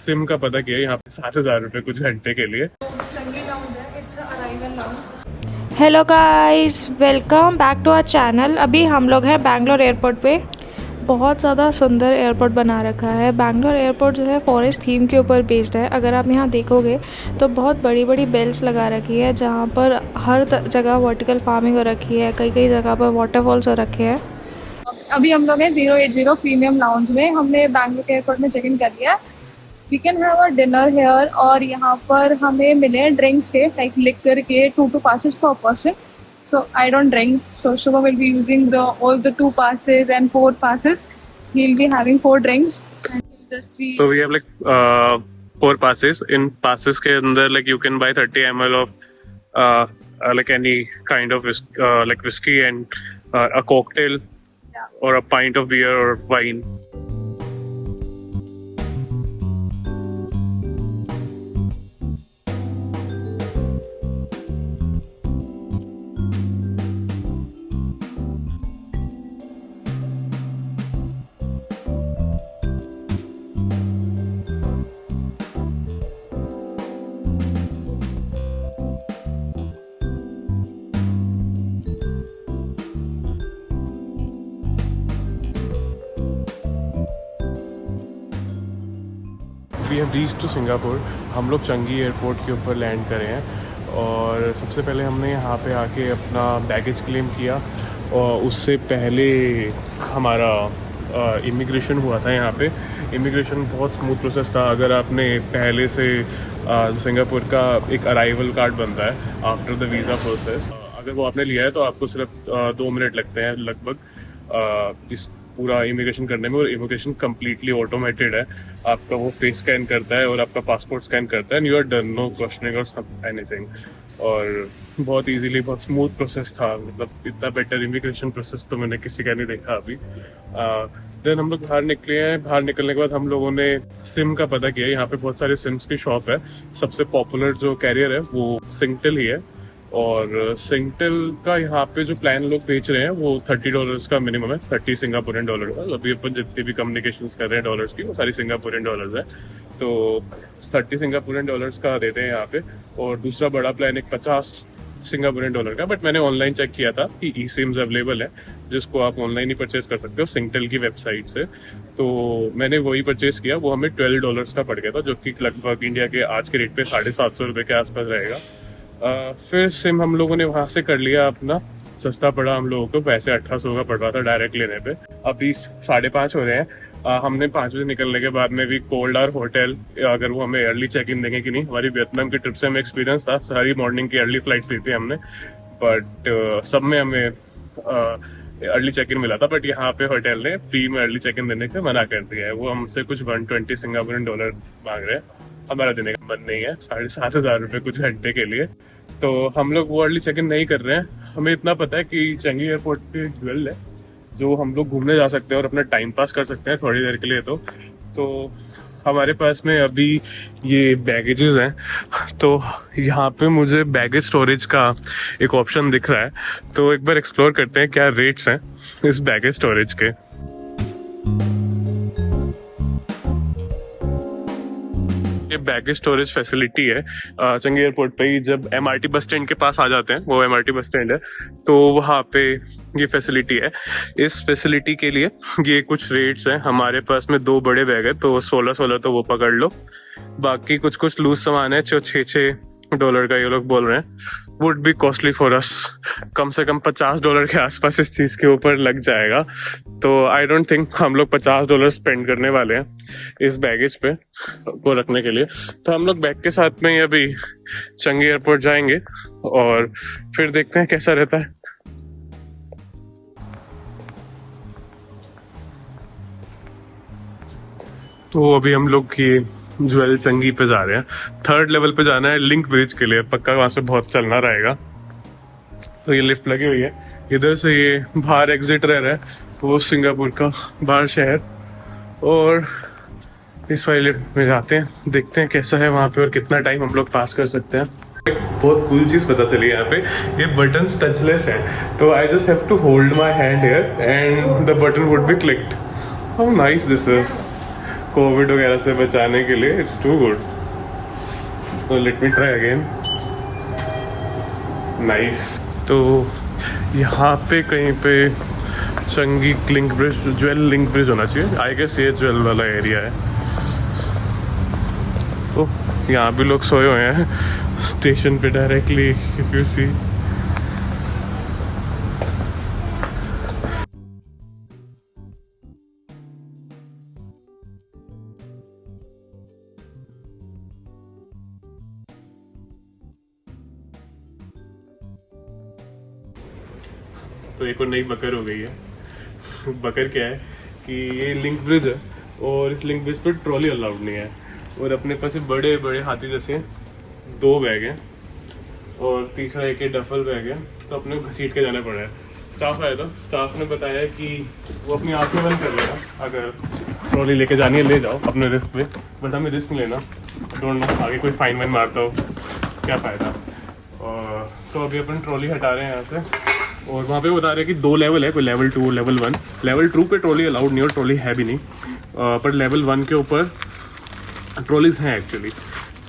SIM का पता किया, यहाँ पे 7,000 रुपये कुछ घंटे के लिए। चंगी लाउंज है, it's arrival lounge. Hello guys, welcome back to our channel. अभी हम लोग हैं बैंगलोर एयरपोर्ट पे। बहुत ज़्यादा सुंदर एयरपोर्ट बना रखा है। बैंगलोर एयरपोर्ट जो है फॉरेस्ट थीम के ऊपर बेस्ड है। अगर आप यहाँ देखोगे तो बहुत बड़ी बड़ी बेल्स लगा रखी है, जहाँ पर हर जगह वर्टिकल फार्मिंग हो रखी है। कई कई जगह पर वाटरफॉल्स हो रखे हैं। अभी हम लोग हैं 080 प्रीमियम लाउंज में। हमने बैंगलोर एयरपोर्ट में चेक इन कर लिया। We can have a dinner here और यहाँ पर हमें मिले ड्रिंक्स के लाइक लिकर के 2 passes per person. So I don't drink. So Shubham will be using all the 2 passes and 4 passes. He'll be having 4 drinks. And just be. So we have like 4 passes. In passes के अंदर like you can buy 30 ml of like any kind of like whiskey and a cocktail or a pint of beer or wine. We have reached to Singapore. हम लोग चंगी airport के ऊपर land करे हैं और सबसे पहले हमने यहाँ पे आके अपना बैगेज क्लेम किया। और उससे पहले हमारा इमिग्रेशन हुआ था। यहाँ पे इमिग्रेशन बहुत स्मूथ प्रोसेस था। अगर आपने पहले से सिंगापुर का एक अराइवल कार्ड बनता है आफ्टर द वीज़ा प्रोसेस, अगर वो आपने लिया है तो आपको सिर्फ 2 मिनट लगते हैं लगभग इस पूरा इमिग्रेशन करने में। और इमिग्रेशन कम्प्लीटली ऑटोमेटेड है। आपका वो फेस स्कैन करता है और आपका पासपोर्ट स्कैन करता है and you are done, no questioning और एनीथिंग। और बहुत इजीली, बहुत स्मूथ प्रोसेस था। मतलब इतना बेटर इमिग्रेशन प्रोसेस तो मैंने किसी का नहीं देखा अभी। देन हम लोग बाहर निकले हैं। बाहर निकलने के बाद हम लोगों ने सिम का पता किया। यहाँ पे बहुत सारे सिम्स की शॉप है। सबसे पॉपुलर जो कैरियर है वो सिंगटेल ही है। और सिंगटेल का यहाँ पे जो प्लान लोग बेच रहे हैं वो $30 का मिनिमम है, 30 सिंगापुरियन डॉलर का। अभी अपन जितनी भी कम्युनिकेशंस कर रहे हैं डॉलर्स की, वो सारी सिंगापुरियन डॉलर्स है। तो 30 सिंगापुरियन डॉलर्स का देते हैं यहाँ पे। और दूसरा बड़ा प्लान एक 50 सिंगापुरियन डॉलर का। बट मैंने ऑनलाइन चेक किया था कि ई सिम्स अवेलेबल है जिसको आप ऑनलाइन ही परचेज कर सकते हो सिंगटेल की वेबसाइट से। तो मैंने वही परचेज किया। वो हमें $12 का पड़ गया था, जो कि लगभग इंडिया के आज के रेट पे 750 रुपये के आसपास रहेगा। फिर सिम हम लोगों ने वहाँ से कर लिया अपना। सस्ता पड़ा हम लोगों को, पैसे 1800 का पड़ रहा था डायरेक्ट लेने पे। अभी 5:30 हो रहे हैं। हमने 5 बजे निकलने के बाद में भी कोल्ड आर होटल, अगर वो हमें अर्ली चेक इन देंगे कि नहीं। हमारी वियतनाम की ट्रिप से हमें एक्सपीरियंस था, सारी मॉर्निंग की अर्ली फ्लाइट्स ली थी हमने, बट सब में हमें अर्ली चेक इन मिला था। बट यहाँ पे होटल ने फ्री में अर्ली चेक इन देने का मना कर दिया है। वो हमसे कुछ 120 सिंगापुरियन डॉलर मांग रहे हैं। हमारा देने का मन नहीं है, 7,500 रुपये कुछ घंटे के लिए। तो हम लोग वो अर्ली चेक इन नहीं कर रहे हैं। हमें इतना पता है कि चंगी एयरपोर्ट पे ज्वेल है जो हम लोग घूमने जा सकते हैं और अपना टाइम पास कर सकते हैं थोड़ी देर के लिए। तो हमारे पास में अभी ये बैगेजेस हैं। तो यहाँ पे मुझे बैगेज स्टोरेज का एक ऑप्शन दिख रहा है। तो एक बार एक्सप्लोर करते हैं क्या रेट्स हैं इस बैगेज स्टोरेज के। ये बैगेज स्टोरेज फैसिलिटी है चंगी एयरपोर्ट पे ही। जब MRT बस स्टैंड के पास आ जाते हैं, वो MRT बस स्टैंड है, तो वहाँ पे ये फैसिलिटी है। इस फैसिलिटी के लिए ये कुछ रेट्स हैं। हमारे पास में 2 बड़े बैग है तो 16 तो वो पकड़ लो। बाकी कुछ लूज सामान है जो $6 का ये लोग बोल रहे हैं। Would be costly for us. कम से कम $50 के आसपास इस चीज़ के ऊपर लग जाएगा। तो आई डोंट थिंक हम लोग $50 स्पेंड करने वाले हैं इस बैगेज पे को रखने के लिए। तो हम लोग बैग के साथ में ही अभी चंगी एयरपोर्ट जाएंगे और फिर देखते हैं कैसा रहता है। तो अभी हम लोग ये ज्वेल चंगी पे जा रहे हैं। 3rd लेवल पे जाना है लिंक ब्रिज के लिए। पक्का वहां से बहुत चलना रहेगा। तो ये लिफ्ट लगी हुई है। इधर से ये बाहर एग्जिट रह रहा है, वो सिंगापुर का बाहर शहर। और इस वाली लिफ्ट में जाते हैं, देखते हैं कैसा है वहाँ पे और कितना टाइम हम लोग पास कर सकते हैं। एक बहुत कूल चीज पता चली यहाँ पे, ये बटन्स टचलेस है। तो I just have to hold my hand here and the button would be clicked. How nice this is. Covid वगैरह से बचाने के लिए। It's too good. तो let me try again. Nice. तो यहाँ पे कहीं पे Changi link bridge, jewel link bridge होना चाहिए। आई गेस ये ज्वेल वाला एरिया है। तो यहाँ भी लोग सोए हुए हैं स्टेशन पे डायरेक्टली, इफ यू सी। तो एक और नई बकर हो गई है। बकर क्या है कि ये लिंक ब्रिज है और इस लिंक ब्रिज पर ट्रॉली अलाउड नहीं है, और अपने पास बड़े बड़े हाथी जैसे 2 बैग हैं और तीसरा एक डफल बैग है, तो अपने को घसीट के जाना पड़ रहा है। स्टाफ आया था, स्टाफ ने बताया कि वो अपनी आंखें बंद कर लेगा, अगर ट्रॉली लेके जानी है ले जाओ अपने रिस्क पे, बट हमें रिस्क नहीं लेना। डोंट नो आगे कोई फाइन वाइन मारता हो क्या फ़ायदा। और तो अभी अपन ट्रॉली हटा रहे हैं यहाँ से, और वहाँ पे बता रहे हैं कि 2 लेवल है, कोई लेवल 2 लेवल 1। लेवल 2 पे ट्रॉली अलाउड नहीं, और ट्रॉली है भी नहीं, पर लेवल 1 के ऊपर ट्रॉलीज हैं एक्चुअली।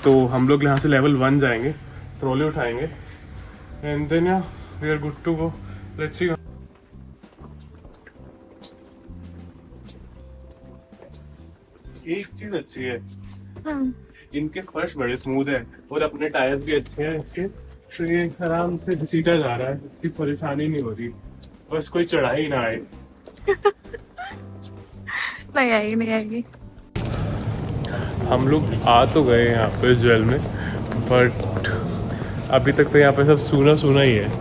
तो हम लोग यहाँ से लेवल 1 जाएंगे, ट्रॉली उठाएंगे, and then yeah we are good to go. Let's see. एक चीज अच्छी है, इनके फर्श बड़े स्मूथ है और अपने टायर्स भी अच्छे हैं इसके, तो ये आराम से घसीटा जा रहा है, इसकी परेशानी नहीं हो रही। बस कोई चढ़ाई ना आए। नहीं आएगी, नहीं आएगी। हम लोग आ तो गए यहाँ पे ज्वेल में, बट अभी तक तो यहाँ पे सब सूना सूना ही है।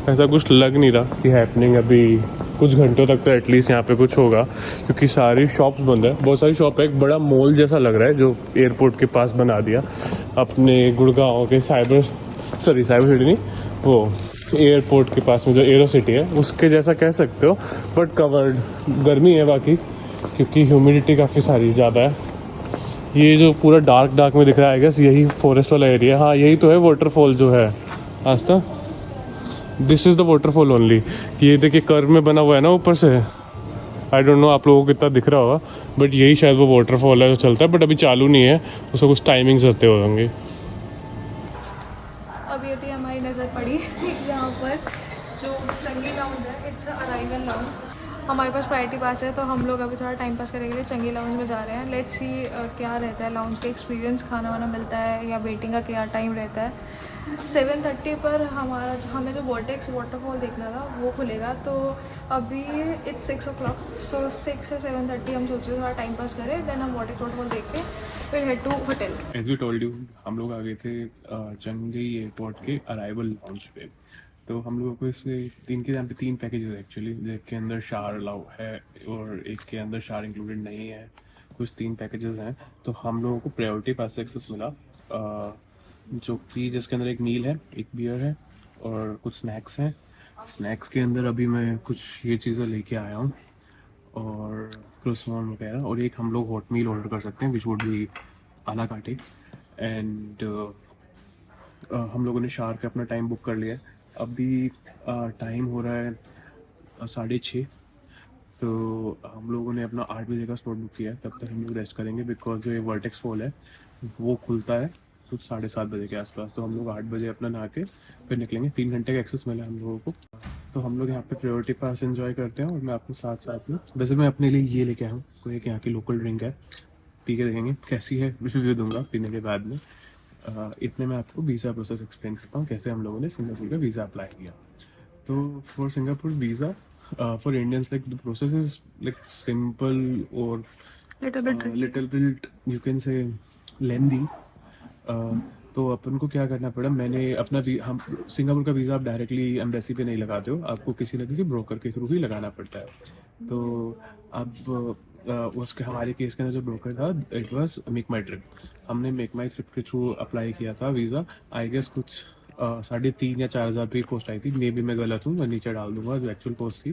ऐसा कुछ लग नहीं रहा कि हैपनिंग अभी कुछ घंटों तक तो एटलीस्ट यहाँ पे कुछ होगा, क्योंकि सारी शॉप्स बंद है। बहुत सारी शॉप है, एक बड़ा मॉल जैसा लग रहा है जो एयरपोर्ट के पास बना दिया अपने गुड़गांव के साइबर सिटी नहीं, वो एयरपोर्ट के पास में जो एरो सिटी है उसके जैसा कह सकते हो, बट कवर्ड। गर्मी है बाकी, क्योंकि ह्यूमिडिटी काफ़ी सारी ज़्यादा है। ये जो पूरा डार्क डार्क में दिख रहा है, आई गेस यही फॉरेस्ट वाला एरिया। हाँ, यही तो है वाटरफॉल जो है आस्था। This is the waterfall only. ये देखिए कर्व में बना हुआ है ना ऊपर से। आई डोंट नो आप लोगों को कितना दिख रहा होगा, बट यही शायद वो वाटरफॉल है जो चलता है, बट अभी चालू नहीं है, उसको कुछ टाइमिंग्स रहते होंगे। अभी हमारी नज़र पड़ी यहाँ पर जो चंगी लाउंज है, इट्स अराइवल लाउंज। हमारे पास प्रायोरिटी पास है, तो हम लोग अभी थोड़ा टाइम पास करने के लिए चंगी लाउंज में जा रहे हैं। लेट्स सी क्या रहता है लाउंज का एक्सपीरियंस, खाना वाना मिलता है या वेटिंग का क्या टाइम रहता है। 7:30 पर हमें जो वॉर्टेक्स वाटरफॉल देखना था वो खुलेगा, तो अभी इट्स 6 o'clock, सो 6 से 7:30 हम सोच रहे थोड़ा टाइम पास करें, देन हम वॉर्टेक्स वाटरफॉल देख के फिर head to hotel. As we told you, हम लोग आ गए थे चंगी एयरपोर्ट के अराइवल लॉन्च पे। तो हम लोगों को इसमें 3 पैकेजेस एक्चुअली, एक के अंदर शार अलाउ है और एक के अंदर शार इंक्लूडेड नहीं है। कुछ 3 पैकेजेस हैं, तो हम लोगों को प्रायोरिटी पास एक्सेस मिला, जो कि जिसके अंदर एक मील है, एक बियर है और कुछ स्नैक्स हैं। स्नैक्स के अंदर अभी मैं कुछ ये चीज़ें लेके आया हूँ, और क्रोसॉन वगैरह, और एक हम लोग हॉट मील ऑर्डर कर सकते हैं विच वुड बी आ ला कार्टे। एंड हम लोगों ने शार का अपना टाइम बुक कर लिया है। अभी टाइम हो रहा है 6:30, तो हम लोगों ने अपना 8 बजे का स्लॉट बुक किया है। तब तक हम लोग रेस्ट करेंगे, बिकॉज जो ये वर्टेक्स फॉल है वो खुलता है कुछ 7:30 बजे के आसपास। तो हम लोग 8 बजे अपना नहा के फिर निकलेंगे। 3 घंटे का एक्सेस मिला हम लोगों को, तो हम लोग यहाँ पे प्रायोरिटी पास एंजॉय करते हैं। और मैं आपको साथ साथ में, वैसे मैं अपने लिए ये लेके आया हूँ, कोई एक यहाँ की लोकल ड्रिंक है, पी के देखेंगे कैसी है, रिव्यू दूंगा पीने के बाद में। इतने में आपको वीज़ा प्रोसेस एक्सप्लेन करता हूँ, कैसे हम लोगों ने सिंगापुर का वीज़ा अप्लाई किया। तो for Singapore visa for Indians, like the process is like simple और little bit you can say lengthy. तो अपन को क्या करना पड़ा, मैंने अपना हम सिंगापुर का वीज़ा आप डायरेक्टली एम्बेसी पे नहीं लगाते हो, आपको किसी ना किसी ब्रोकर के थ्रू ही लगाना पड़ता है। तो अब उसके हमारे केस के अंदर जो ब्रोकर था, it was make my trip. हमने मेक माई ट्रिप के थ्रू अप्लाई किया था वीज़ा। आई गेस कुछ 3,500 या 4,000 रुपये कॉस्ट आई थी। मे भी मैं गलत हूँ, मैं नीचे डाल दूंगा जो एक्चुअल कॉस्ट थी।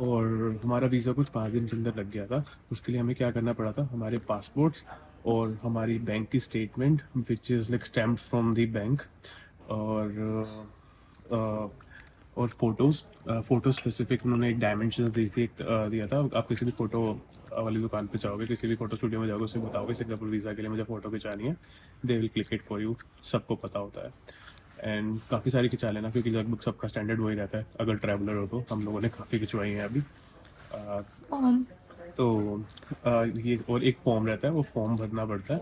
और हमारा वीज़ा कुछ 5 दिन के अंदर लग गया था। उसके लिए हमें क्या करना पड़ा था, हमारे पासपोर्ट्स और हमारी बैंक की statement which is like stamped from the bank, और और फ़ोटो स्पेसिफिक उन्होंने एक डायमेंशन दी थी, दिया था। आप किसी भी फ़ोटो वाली दुकान पे जाओगे, किसी भी फ़ोटो स्टूडियो में जाओगे, उससे बताओगे सिंगापुर वीज़ा के लिए मुझे फ़ोटो खिंचानी है, they will click it for you. सबको पता होता है एंड काफ़ी सारी खिंचा लेना, क्योंकि लगभग सबका स्टैंडर्ड वही रहता है अगर ट्रैवलर हो तो। हम लोगों ने काफ़ी खिंचवाई हैं अभी। तो ये और एक फॉर्म रहता है, वो फॉर्म भरना पड़ता है,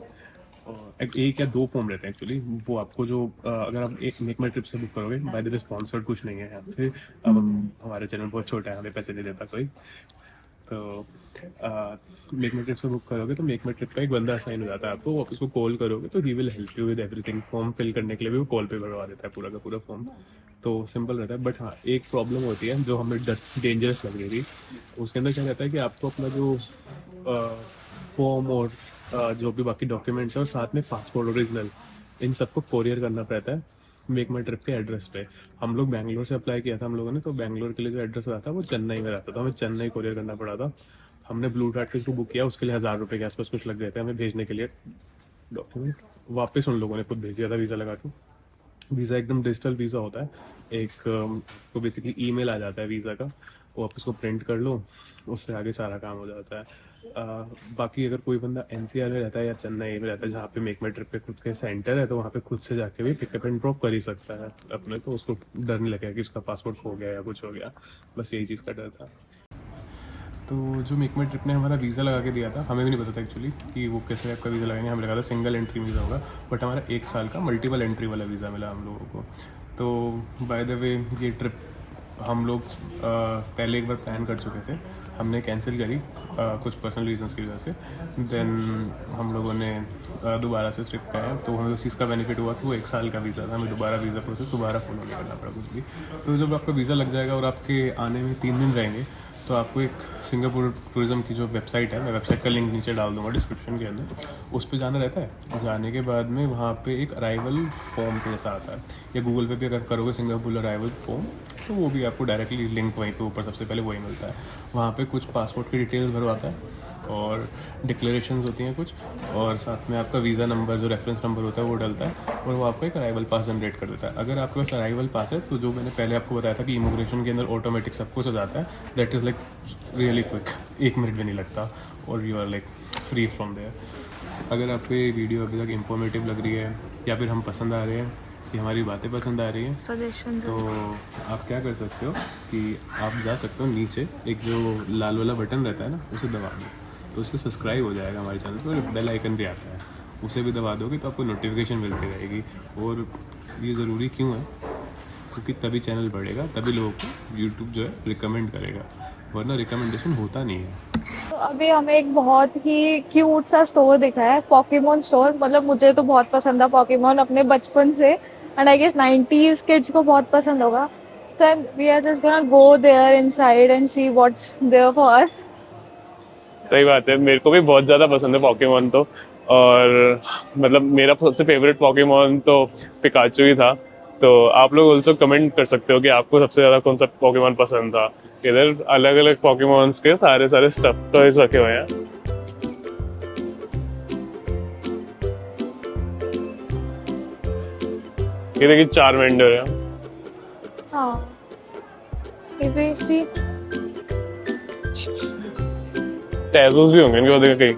और एक या दो फॉर्म रहते हैं एक्चुअली। वो आपको जो अगर आप एक मेक माई ट्रिप से बुक करोगे, बाय द वे स्पॉन्सर्ड कुछ नहीं है यहाँ पे। अब हमारे चैनल बहुत छोटा है, हमें पैसे नहीं देता कोई। तो मेक माई ट्रिप से बुक करोगे तो मेक माई ट्रिप का एक बंदा असाइन हो जाता है आपको, आप उसको कॉल करोगे तो he will help you with everything. Form fill करने के लिए भी वो कॉल पे भरवा देता है पूरा का पूरा फॉर्म, तो सिंपल रहता है। बट हाँ, एक प्रॉब्लम होती है जो हमें डेंजरस लग रही थी। उसके अंदर क्या रहता है कि आपको अपना जो फॉर्म और जो भी बाकी डॉक्यूमेंट्स हैं और साथ में पासपोर्ट ओरिजिनल, इन सबको कोरियर करना पड़ता है मेक माई ट्रिप के एड्रेस पे। हम लोग बैंगलोर से अप्लाई किया था हम लोगों ने, तो बैंगलोर के लिए जो एड्रेस रहा था वो चेन्नई में रहता था, हमें चेन्नई कोरियर करना पड़ा था। हमने ब्लू डार्ट के थ्रू बुक किया, उसके लिए 1000 रुपये के आसपास कुछ लग गए थे हमें भेजने के लिए डॉक्यूमेंट। वापस उन लोगों ने खुद भेज दिया था वीज़ा लगा के। वीज़ा एकदम डिजिटल वीज़ा होता है, एक तो बेसिकली ईमेल आ जाता है वीज़ा का, वो आप उसको प्रिंट कर लो, उससे आगे सारा काम हो जाता है। बाकी अगर कोई बंदा NCR में रहता है या चेन्नई में रहता है जहाँ पे मेक माई ट्रिप पे खुद के सेंटर है, तो वहाँ पे खुद से जाके भी पिकअप एंड ड्रॉप कर ही सकता है अपने, तो उसको डर नहीं लगेगा कि उसका पासपोर्ट खो गया या कुछ हो गया। बस यही चीज़ का डर था। तो जो मेक माई ट्रिप ने हमारा वीज़ा लगा के दिया था, हमें भी नहीं पता था एक्चुअली कि वो कैसे आपका वीज़ा लगाएंगे। हमें लगा था सिंगल एंट्री वीज़ा होगा, बट हमारा 1 साल का मल्टीपल एंट्री वाला वीज़ा मिला हम लोगों को। तो बाय द वे ये ट्रिप हम लोग पहले एक बार प्लान कर चुके थे, हमने कैंसिल करी कुछ पर्सनल रीजंस की वजह से। देन हम लोगों ने दोबारा से ट्रिप का है, तो हमें उस चीज़ का बेनिफिट हुआ कि वो 1 साल का वीज़ा था, हमें दोबारा वीज़ा प्रोसेस दोबारा फॉलो नहीं करना पड़ा कुछ भी। तो जब आपका वीज़ा लग जाएगा और आपके आने में 3 दिन रहेंगे, तो आपको एक सिंगापुर टूरिज़्म की जो वेबसाइट है, मैं वेबसाइट का लिंक नीचे डाल दूँगा डिस्क्रिप्शन के अंदर, उस पर जाना रहता है। जाने के बाद में वहाँ पे एक अराइवल फॉर्म के जैसा आता है, या गूगल पे भी अगर करोगे सिंगापुर अराइवल फॉर्म, तो वो भी आपको डायरेक्टली लिंक वहीं पे ऊपर सबसे पहले वही मिलता है। वहाँ पे कुछ पासपोर्ट की डिटेल्स भरवाता है और डिक्लेरेशंस होती हैं कुछ, और साथ में आपका वीज़ा नंबर जो रेफरेंस नंबर होता है वो डलता है, और वो आपको एक अराइवल पास जनरेट कर देता है। अगर आपके पास अराइवल पास है, तो जो मैंने पहले आपको बताया था कि इमिग्रेशन के अंदर ऑटोमेटिक सब कुछ हो जाता है, that is like really quick, 1 minute भी नहीं लगता, और you are like free from there. अगर आपको ये वीडियो अभी तक इंफॉर्मेटिव लग रही है, या फिर हम पसंद आ रहे हैं, कि हमारी बातें पसंद आ रही हैं, सजेशन तो आप क्या कर सकते हो कि आप जा सकते हो नीचे एक जो लाल वाला बटन रहता है ना, उसे दबा दो, तो उससे सब्सक्राइब हो जाएगा हमारे चैनल पर, और बेल आइकन भी आता है, उसे भी दबा दोगे तो आपको नोटिफिकेशन मिलती रहेगी। और ये ज़रूरी क्यों है, क्योंकि तभी चैनल बढ़ेगा, तभी लोगों को यूट्यूब जो है रिकमेंड करेगा, वरना रिकमेंडेशन होता नहीं है। तो अभी हमें एक बहुत ही क्यूट सा स्टोर दिखा है, पोकेमोन स्टोर। मतलब मुझे तो बहुत पसंद है पोकेमोन अपने बचपन से, and I guess 90s kids को बहुत पसंद होगा। So we are just gonna go there inside and see what's there for us. सही बात है, मेरे को भी बहुत ज़्यादा पसंद है पोकेमोन तो, और मतलब मेरा सबसे फेवरेट पोकेमोन तो पिकाचू ही था। तो आप लोग ऑल्सो कमेंट कर सकते हो कि आपको सबसे ज़्यादा कौन सा पोकेमोन पसंद था। इधर अलग अलग पोकेमोन्स के सारे सारे स्टफ टॉयज रखे हुए हैं। ये देखिए 4 वेंडर है। हाँ, इधर सी टैजोस भी होंगे इनके बाद कहीं।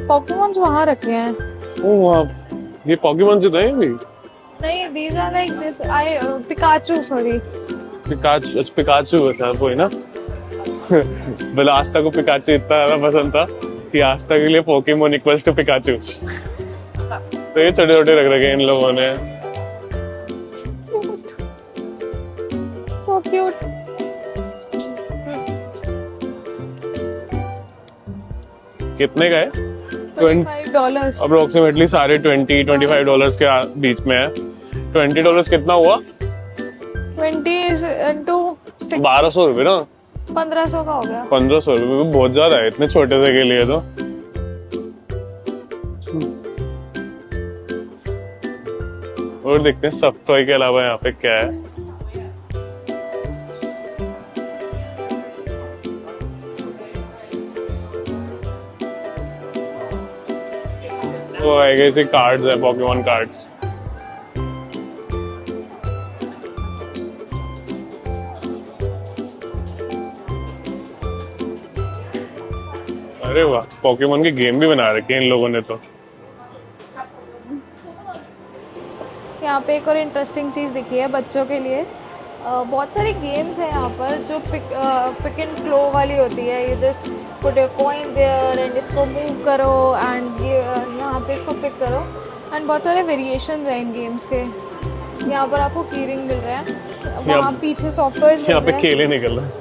पोकेमोन्स वहाँ रखे हैं। ओ वहाँ, ये पोकेमोन से तो है भी नहीं, these are like this. Pikachu, sorry. Pikachu था कोई ना। बोला आस्था को पिकाचू इतना ज्यादा पसंद था कि आस्था के लिए पोकेमोन इक्वल्स टू पिकाचू। तो ये छोटे छोटे रख रखे इन लोगों ने। So cute. कितने का है? $25. अप्रोक्सीमेटली सारे $20-25 के बीच में है। $20 कितना हुआ? 20 into 6, 1200 रुपये ना। 1500 का हो गया। 1500 रुपये बहुत ज्यादा है इतने छोटे से के लिए तो। और देखते हैं सब टॉय के अलावा यहाँ पे क्या है। वो आएगा इसे कार्ड्स है, पोकेमोन कार्ड्स। अरे वाह, पोकेमोन के गेम भी बना रखे हैं इन लोगों ने तो। यहाँ पे एक और इंटरेस्टिंग चीज़ दिखी है बच्चों के लिए। बहुत सारी गेम्स हैं यहाँ पर जो पिक एंड फ्लो वाली होती है। ये just put a coin there and इसको मूव करो एंड ये यहाँ पे इसको पिक करो एंड बहुत सारे वेरिएशंस हैं इन गेम्स के। यहाँ पर आपको कीरिंग मिल रहा है, वहाँ पीछे सॉफ्ट टॉयज मिल यहाँ पे रहे खेले निकल रहा हैं।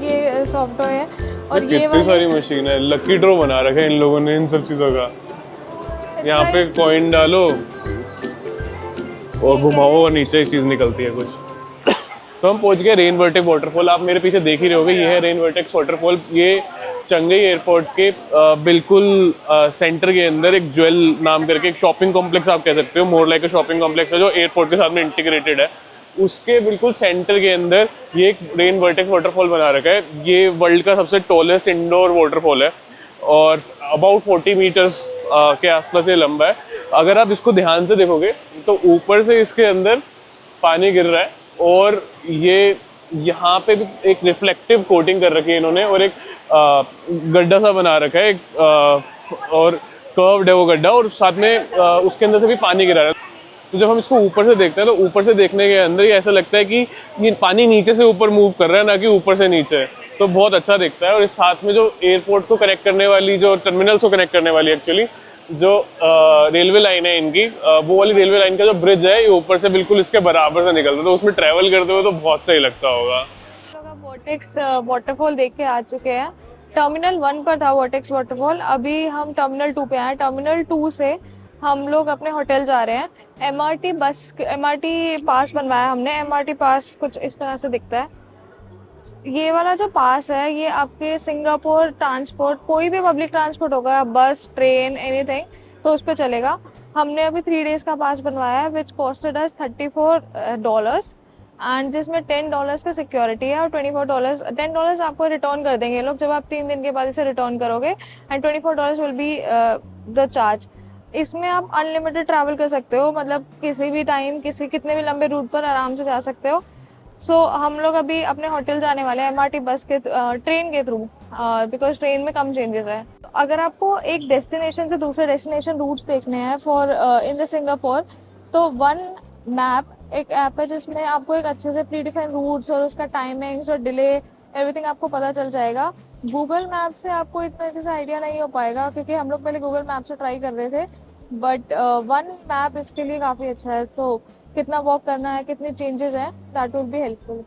ये सॉफ्ट टॉय है और ये कितनी सारी मशीन है। लकी ड्रॉ बना रखा है इन लोगों ने इन सब चीजों का। यहाँ पे कॉइन डालो और घुमाओ और नीचे एक चीज निकलती है कुछ। तो हम पहुंच गए रेन वर्टेक्स वाटरफॉल। आप मेरे पीछे देख ही रहे होगे, ये है रेन वर्टेक्स वाटरफॉल। ये चंगई एयरपोर्ट के बिल्कुल सेंटर के अंदर एक ज्वेल नाम करके एक शॉपिंग कॉम्प्लेक्स आप कह सकते हो, मोर लाइक अ शॉपिंग कॉम्प्लेक्स है जो एयरपोर्ट के साथ में इंटीग्रेटेड है। उसके बिल्कुल सेंटर के अंदर ये एक रेन वर्टेक्स वाटरफॉल बना रखा है। ये वर्ल्ड का सबसे टॉलेस्ट इंडोर वाटरफॉल है और अबाउट 40 मीटर्स के आसपास ये लंबा है। अगर आप इसको ध्यान से देखोगे तो ऊपर से इसके अंदर पानी गिर रहा है और ये यहाँ पे भी एक रिफ्लेक्टिव कोटिंग कर रखी है इन्होंने और एक गड्ढा सा बना रखा है और कर्व्ड है वो गड्ढा और साथ में उसके अंदर से भी पानी गिरा रहा है। तो जब हम इसको ऊपर से देखते हैं तो ऊपर से देखने के अंदर ये ऐसा लगता है कि ये पानी नीचे से ऊपर मूव कर रहा है, ना कि ऊपर से नीचे। तो बहुत अच्छा दिखता है। और इस साथ में जो एयरपोर्ट को कनेक्ट करने वाली, जो टर्मिनल्स को कनेक्ट करने वाली एक्चुअली जो रेलवे लाइन है इनकी, वो वाली रेलवे लाइन का जो ब्रिज है ये ऊपर से बिल्कुल इसके बराबर से निकलता है। तो उसमें ट्रैवल करते हुए तो बहुत सही लगता होगा। लोग अब वॉटेक्स वाटरफॉल देख के आ चुके हैं। टर्मिनल 1 पर था वॉटेक्स वाटरफॉल, अभी हम टर्मिनल 2 पे आए। टर्मिनल 2 से हम लोग अपने होटल जा रहे हैं। एमआरटी पास बनवाया हमने। एमआरटी पास कुछ इस तरह से दिखता है। ये वाला जो पास है ये आपके सिंगापुर ट्रांसपोर्ट, कोई भी पब्लिक ट्रांसपोर्ट होगा, बस, ट्रेन, एनीथिंग, तो उस पर चलेगा। हमने अभी 3 डेज का पास बनवाया है विच कॉस्टेड अस $34 एंड जिसमें $10 का सिक्योरिटी है और $10 आपको रिटर्न कर देंगे लोग जब आप 3 दिन के बाद इसे रिटर्न करोगे and $24 will be the charge. इसमें आप अनलिमिटेड ट्रैवल कर सकते हो, मतलब किसी भी टाइम कितने भी लंबे रूट पर आराम से जा सकते हो। सो हम लोग अभी अपने होटल जाने वाले हैं एमआरटी बस के ट्रेन के थ्रू, बिकॉज ट्रेन में कम चेंजेस है। अगर आपको एक डेस्टिनेशन से दूसरे डेस्टिनेशन रूट्स देखने हैं फॉर इन द सिंगापुर, तो वन मैप एक ऐप है जिसमें आपको एक अच्छे से प्री डिफाइंड रूट्स और उसका टाइमिंग्स और डिले एवरीथिंग आपको पता चल जाएगा। गूगल मैप से आपको इतना अच्छे से आइडिया नहीं हो पाएगा क्योंकि हम लोग पहले गूगल मैप से ट्राई कर रहे थे, बट वन मैप इसके लिए काफ़ी अच्छा है। तो कितना वॉक करना है, कितने चेंजेस हैं, दैट विल बी हेल्पफुल।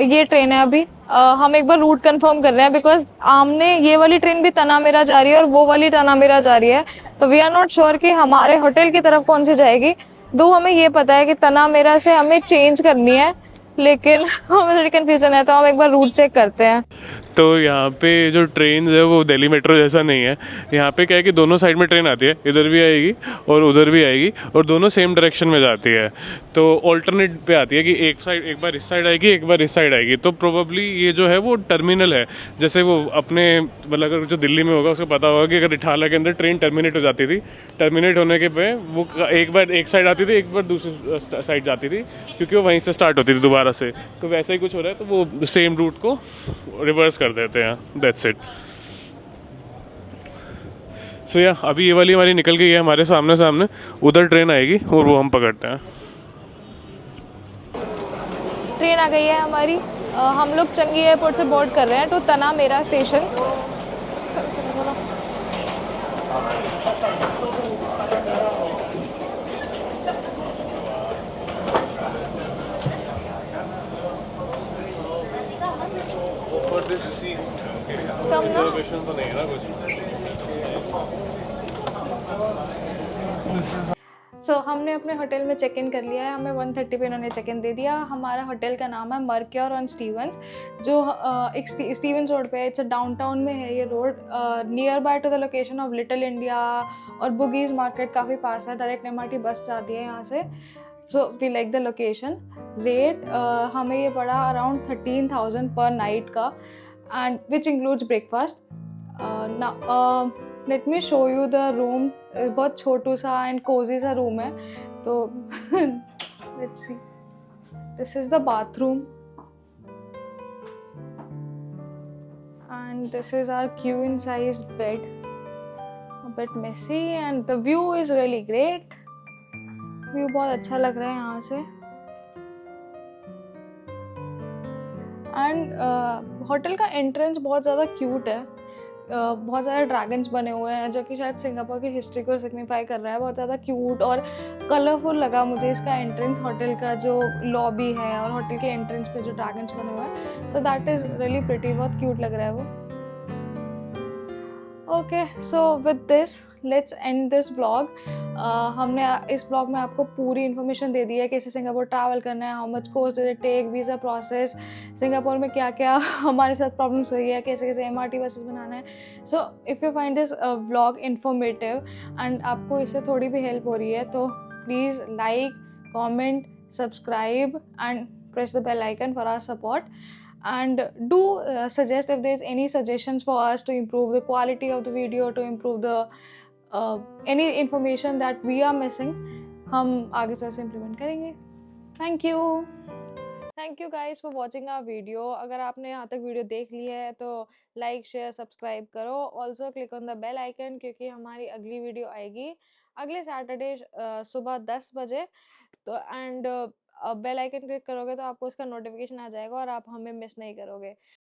ये ट्रेन है अभी, हम एक बार रूट कंफर्म कर रहे हैं बिकॉज आमने ये वाली ट्रेन भी तनामेरा जा रही है और वो वाली तनामेरा जा रही है, तो वी आर नॉट श्योर कि हमारे होटल की तरफ कौन सी जाएगी। दो हमें ये पता है कि तनामेरा से हमें चेंज करनी है, लेकिन हमें थोड़ी कन्फ्यूजन है, तो हम एक बार रूट चेक करते हैं। तो यहाँ पे जो ट्रेन है वो दिल्ली मेट्रो जैसा नहीं है। यहाँ पे क्या है कि दोनों साइड में ट्रेन आती है, इधर भी आएगी और उधर भी आएगी और दोनों सेम डायरेक्शन में जाती है। तो ऑल्टरनेट पे आती है कि एक बार इस साइड आएगी, एक बार इस साइड आएगी। तो प्रोबेबली ये जो है वो टर्मिनल है, जैसे वो अपने मतलब अगर जो दिल्ली में होगा उसको पता होगा कि अगर इटाला के अंदर ट्रेन टर्मिनेट हो जाती थी, टर्मिनेट होने के पे वो एक बार एक साइड आती थी, एक बार दूसरी साइड जाती थी, क्योंकि वो वहीं से स्टार्ट होती थी दोबारा से। तो वैसा ही कुछ हो रहा है, तो वो सेम रूट को रिवर्स कर देते हैं। That's it. सो या अभी ये वाली हमारी निकल गई है हमारे सामने, उधर ट्रेन आएगी और वो हम पकड़ते हैं। ट्रेन आ गई है हमारी, हम लोग चंगी एयरपोर्ट से बोर्ड कर रहे हैं टू तनामेरा स्टेशन। कम ना तो नहीं है ना कुछ। सो हमने अपने होटल में चेक इन कर लिया है। हमें 1:30 पे इन्होंने चेक इन दे दिया। हमारा होटल का नाम है मर्क्योर ऑन स्टीवंस, जो एक स्टीवंस रोड पे है। इट्स डाउनटाउन में है ये road, near by two the location of little India और बुगीज मार्केट काफ़ी पास है। डायरेक्ट एमआरटी बस जाती है यहाँ से। So we like the location. Rate हमें ये पड़ा अराउंड 13,000 पर नाइट का, and which includes breakfast. Let me show you the room. बहुत छोटू सा एंड कोजी सा रूम है. तो let's see. This is the bathroom and this is our queen size bed. A bit messy and the view is really great. View बहुत अच्छा लग रहा है यहाँ से. एंड होटल का एंट्रेंस बहुत ज़्यादा क्यूट है. बहुत ज़्यादा ड्रैगन्स बने हुए हैं जो कि शायद सिंगापुर की हिस्ट्री को सिग्निफाई कर रहा है. बहुत ज़्यादा क्यूट और कलरफुल लगा मुझे इसका एंट्रेंस. होटल का जो लॉबी है और होटल के एंट्रेंस पे जो ड्रैगन्स बने हुए हैं, तो दैट इज़ रियली प्रिटी. बहुत क्यूट लग रहा है वो. Okay, so with this let's end this blog. हमने इस ब्लॉग में आपको पूरी इन्फॉर्मेशन दे दी है कैसे सिंगापुर ट्रैवल करना है, how much cost does it take, visa process, Singapore में क्या क्या हमारे साथ प्रॉब्लम्स हुई है, कैसे कैसे MRT बसेस बनाना है. So if you find this blog informative and आपको इससे थोड़ी भी हेल्प हो रही है, तो please like, comment, subscribe and press the bell icon for our support. And do suggest if there is any suggestions for us to improve the quality of the video, to improve the any information that we are missing. हम आगे से implement करेंगे. Thank you guys for watching our video. अगर आपने यहाँ तक video देख ली है तो लाइक, शेयर, सब्सक्राइब करो. Also click on the bell icon, क्योंकि हमारी अगली वीडियो आएगी अगले सैटरडे सुबह 10 बजे. तो एंड बेल आइकन क्लिक करोगे तो आपको उसका नोटिफिकेशन आ जाएगा और आप हमें मिस नहीं करोगे.